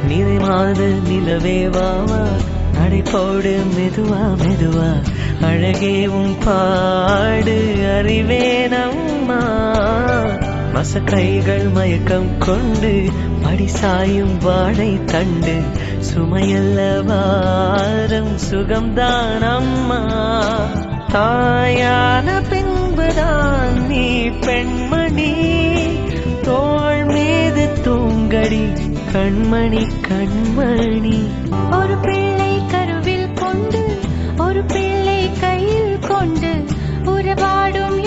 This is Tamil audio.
நிறை மாத நிலவே வாவா நடைபோடு மெதுவா மெதுவா அழகேவும் பாடு அறிவேனம்மா மசக்கைகள் மயக்கம் கொண்டு படிசாயும் வாழை தண்டு சுமையல்ல வாரம் சுகம்தான் அம்மா தாயான பின்புதான் நீ பெண்மணி தோள் மீது தூங்கடி கண்மணி கண்மணி ஒரு பிள்ளை கருவில் கொண்டு ஒரு பிள்ளை கையில் கொண்டு உறவாடும்